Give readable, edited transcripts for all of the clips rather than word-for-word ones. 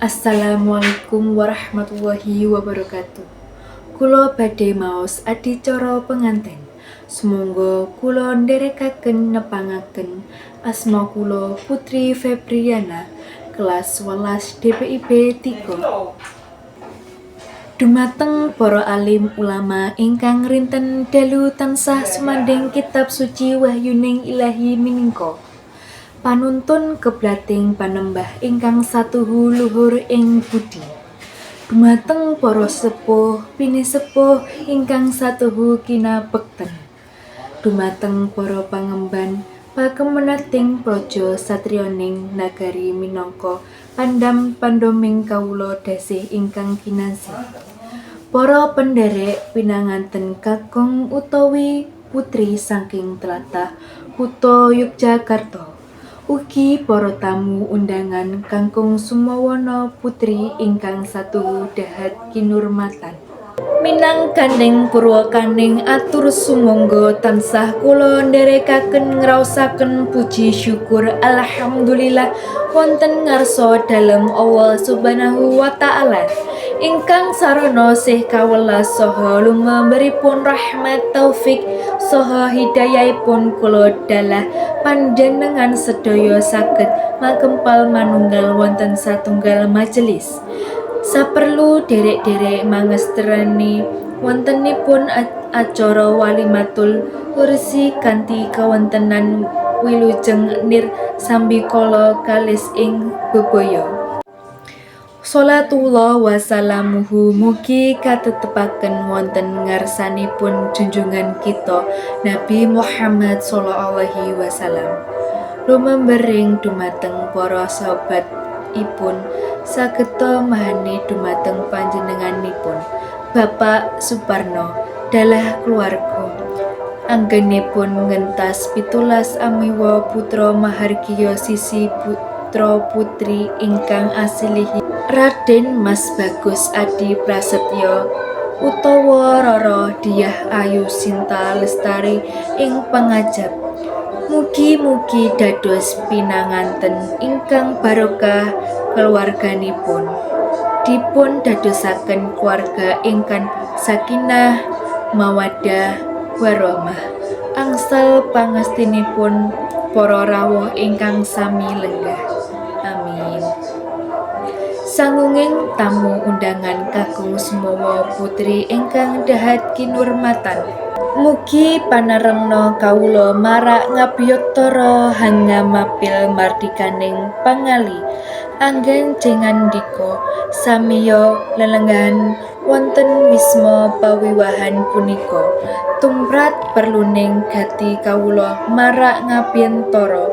Assalamualaikum warahmatullahi wabarakatuh. Kula badhe maos adicara penganten. Sumangga kula nderekaken nepangaken asma kula Putri Febriana, kelas 11 DPIB 3. Dumateng para alim ulama ingkang rinten dalu tansah sumanding kitab suci wahyuning Ilahi miningka panuntun keblating panembah ingkang satuhu luhur ing budi. Dumateng para sepuh pinisepuh ingkang satuhu kinabekten. Dumateng para pangemban pakemenating praja satriyaning nagari minangka pandam-pandoming kawula dasih ingkang kinasih. Para penderek pinanganten kakung utawi putri saking tlatah Kutha Yogyakarta. Ugi para tamu undangan kangkung sumawana putri ingkang satuhu dahat kinurmatan. Minang gandeng purwakaning atur sumangga tansah kula nderekaken ngraosaken puji syukur alhamdulillah wonten ngarsa dalem Allah Subhanahu wa taala ingkang sarana sih kawelas saha lumemberipun rahmat taufik saha hidayahipun kula dalah panjenengan sedaya saged makempal manunggal wonten satunggal majelis. Saperlu derek-derek mangesterani wontenipun acara walimatul ursi kanthi kawontenan wilujeng nir sambikala kalis ing bebaya. Sholatullah wa salamuhu mugi katetepaken wonten ngarsanipun junjungan kita Nabi Muhammad sallallahu wasallam. Lumembering dumateng para sahabat ipun sageta mahani dumateng panjenenganipun Bapak Suparno dalah keluarga anggenipun ngentas 17 amiwa putra mahargiya sisi putra putri ingkang asilihi Raden Mas Bagus Adi Prasetyo utawa Roro Diah Ayu Sinta Lestari ing pangajap. Mugi-mugi dados pinanganten ingkang barokah keluarganipun. Dipun dadosaken keluarga ingkang sakinah mawaddah warahmah. Angsal pangestinipun para rawuh ingkang sami lenggah. Amin. Sangunging tamu undangan kakung sumawa putri ingkang dahat kinurmatan. Mugi panarengna kawula marak ngabiyotara hangamapil mardikaning pangali anggen jengandika samiya lelenggahan wonten wisma pawiwahan punika tumrap perluning gati kawula marak ngabiyentara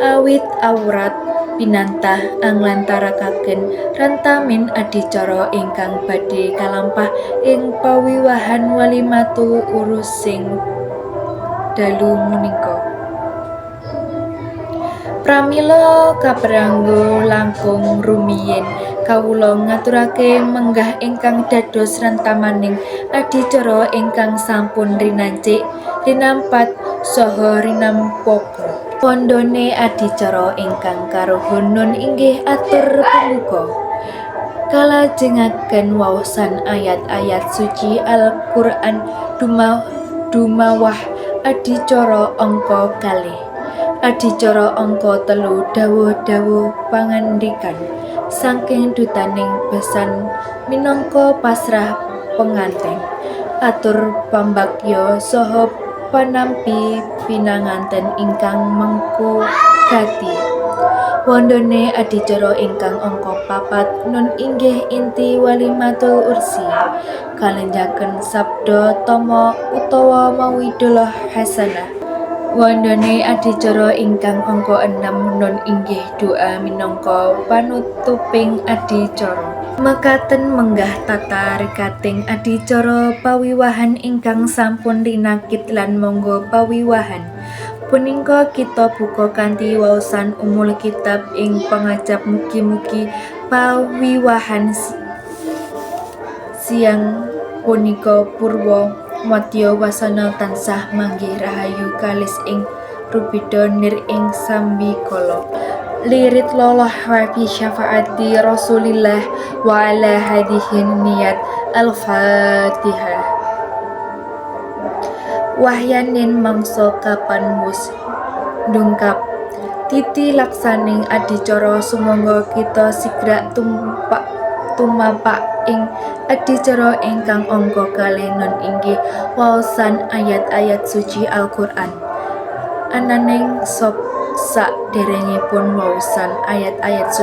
awit awrat pinantah anglantarakaken rantamin adicara ingkang badhe kalampah ing pawiwahan walimatul urus sing dalu menika. Pramila kaprangga langkung rumiyin kawula ngaturake menggah ingkang dados rantamaning adicara ingkang sampun rinancik rinampat saha rinampaka. Pondone adicara ingkang karuhun inggih atur pembuka. Kalajengaken waosan ayat-ayat suci Al-Qur'an dumawah adicara angka 2. Adicara angka 3 dawuh-dawuh pangandikan saking dutaning besan minangka pasrah penganten. Atur pambagya saha panampi pinanganten ingkang mengku gati. Wondone adicara ingkang angka 4 nun inggih inti walimatul ursi. Kalenjaken sabda tama utawa mawidolah hasanah. Wondone adicara ingkang angka 6 nun inggih doa minangka panutuping adicara. Mekaten menggah tata rekating adicara pawiwahan ingkang sampun rinakit lan monggo pawiwahan punika kita buka kanthi waosan umul kitab ing pangajap mugi-mugi pawiwahan siang punika purwa madya wasana tansah manggih rahayu kalis ing rubida nir ing sambikala. lirit loloh wa fi syafaati Rasulillah wa ala hadihin niyat al-Fatihah. Wahyanin mangsa kapan mus ndungkap titi laksaning adicara sumangga kita sigra tumapak ing adicara ingkang angka kalih nun inggih waosan ayat-ayat suci Al-Qur'an. Ananing saderengipun waosan ayat-ayat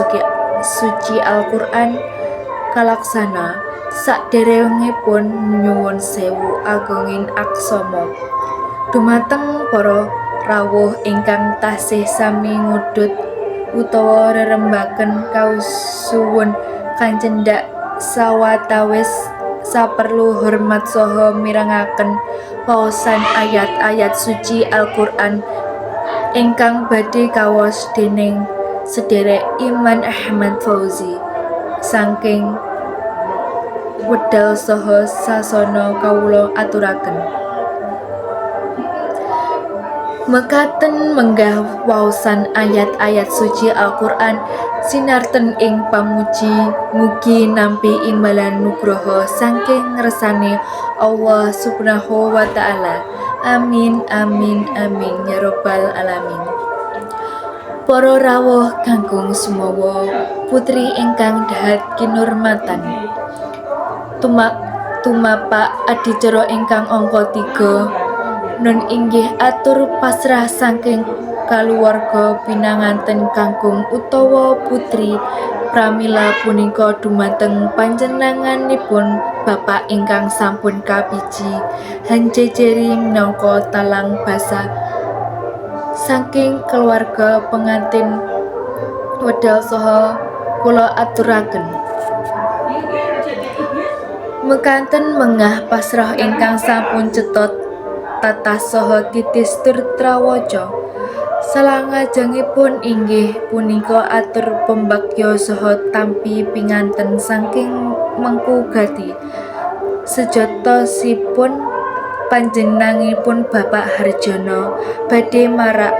suci Al-Qur'an kalaksana saderengipun nyuwun sewu agunging aksama dumateng para rawuh ingkang tasih sami ngudud utawa rerembaken kausuwun kancendhak sawatawis saperlu hormat saha mirengaken waosan ayat-ayat suci Al-Qur'an ingkang badhe kawas dening sedherek Iman Ahmad Fauzi saking wedal saha sasana kawula aturaken. Mekaten menggah waosan ayat-ayat suci Al-Qur'an sinarten ing pamuji mugi nampi imbalan nugroho saking ngersane Allah Subhanahu wa taala. Amin amin amin ya rabbal alamin. Para rawuh kanggung sumawa putri ingkang dahat kinurmatan. Tumapak adicara ingkang angka 3 nun inggih atur pasrah saking kaluwarga pinanganten kanggung utawa putri pramila punika dumateng panjenenganipun bapak ingkang sampun kabiji hanjejeri minangka talang basa saking keluarga pengantin wedal saha kula aturaken. Mekanten mengah pasrah ingkang sampun cetot tatah saha titis tur trawaca. Salangajengipun inggih punika atur pembagya saha tampi pinganten saking mengku gati. Sejatosipun panjenenganipun Bapak Harjono badhe marak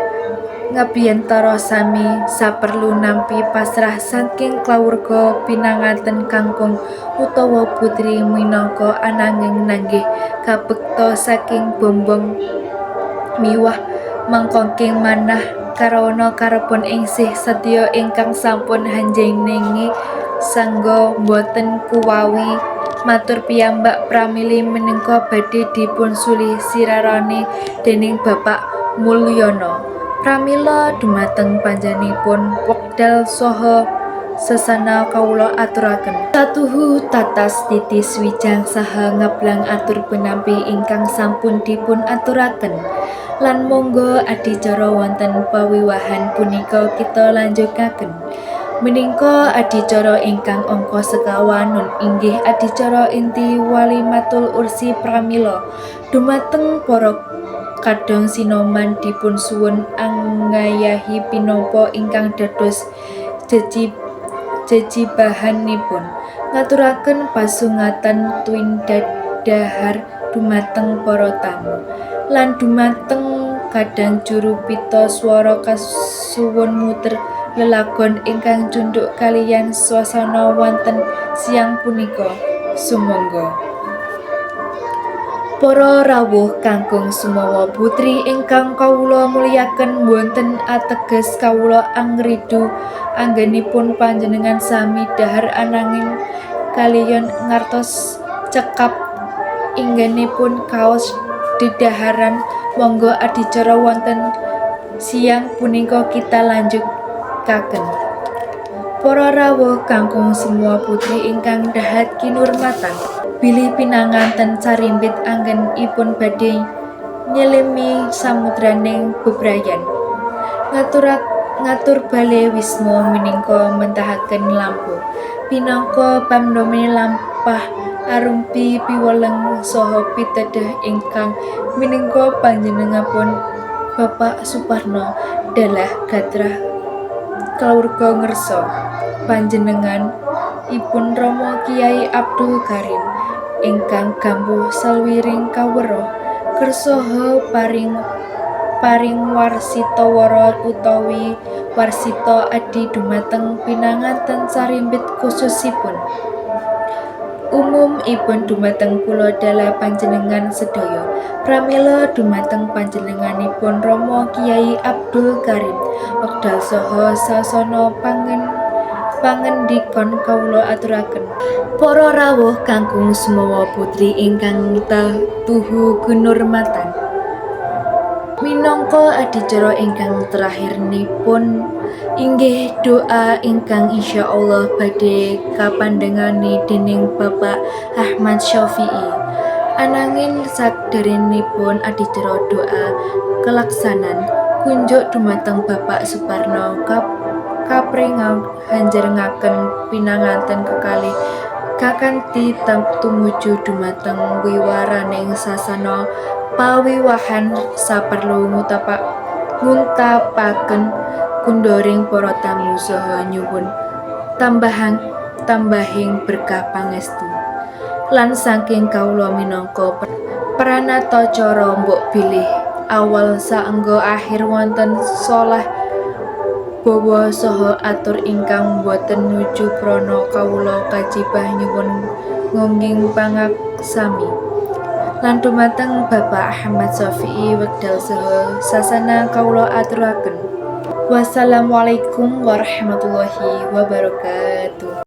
ngabiyantara sami saperlu nampi pasrah saking klawarga pinanganten kangkung utawa putri minangka ananging nanggih kabekta saking bombong miwah mangkongking manah karawana karepun engsih sedya ingkang sampun hanjenengi sangga boten kuwawi matur piyambak pramili menika badhe dipun suli sirarane dening Bapak Mulyono. Pramila dumateng panjenenganipun wekdal saha sesana kawula aturaken. Satuhu tatas titis wijang saha ngablang atur penampi ingkang sampun dipun aturaken. Lan monggo adicara wonten pawiwahan punika kita lanjutaken. Menika adicara ingkang angka sekawan nun inggih adicara inti walimatul ursi pramila dumateng para kadang sinoman dipun suwun angayahi pinapa ingkang dados jejibahanipun ngaturaken pasungatan tuwin dadahar dumateng para tamu lan dumateng kadang juru pita swara kasuwun muter lelagon ingkang junduk kaliyan swasana wonten siang punika sumangga. Para rawuh kanggung sumawa putri ingkang kawula mulyaken wonten ateges kawula angridu anggenipun panjenengan sami dahar ananging kaliyan ngartos cekap inggenipun kaos dedaharan monggo adicara wonten siang punika kita lanjutaken. Para rawuh kanggung semua putri ingkang dahat kinurmatan bilih pinanganten sarimbit anggenipun badhe nyelemi samudraning bebrayan ngatur bale wisma minangka mentahaken lampu pinangka pamdomene lampah arumpi piweleng saha pitedah ingkang minangka panjenenganipun Bapak Suparno dalah gatrah kaluwarga ngersa panjenengan Ipun Rama Kiai Abdul Karim ingkang gambuh salwiring kaweruh kersaha paring paring warsita wara utawi warsita adi dumateng pinanganten sarimbit khususipun. Umumipun dumateng kula dala panjenengan sedaya. Pramila dumateng panjenenganipun Rama Kyai Abdul Karim wekdal saha sasana pangandikon kawula aturaken. Para rawuh kakung sumawa putri ingkang tuhu kinurmatan. Minangka adicara ingkang terakhirnipun inggih doa ingkang insyaallah badhe kapandhengani dening Bapak Ahmad Syafi'i. Ananging sakderengipun adicara doa kelaksanan kunjuk dumateng Bapak Suparno kaprengang hanjarengaken pinanganten kekalih kakanthi tumuju dumateng wiwaraning sasana pawiwahan saperlu nguntapaken kundoring para tamu saha nyuwun tambahing berkah pangestu. Lan saking kawula minangka pranata cara mbok bilih awal saengga akhir wonten solah bawa saha atur ingkang boten nuju prana kawula kajibah nyuwun ngongging pangaksami. Lan dumateng Bapak Ahmad Syafi'i wekdal saha sasana kawula aturaken. Wassalamualaikum warahmatullahi wabarakatuh.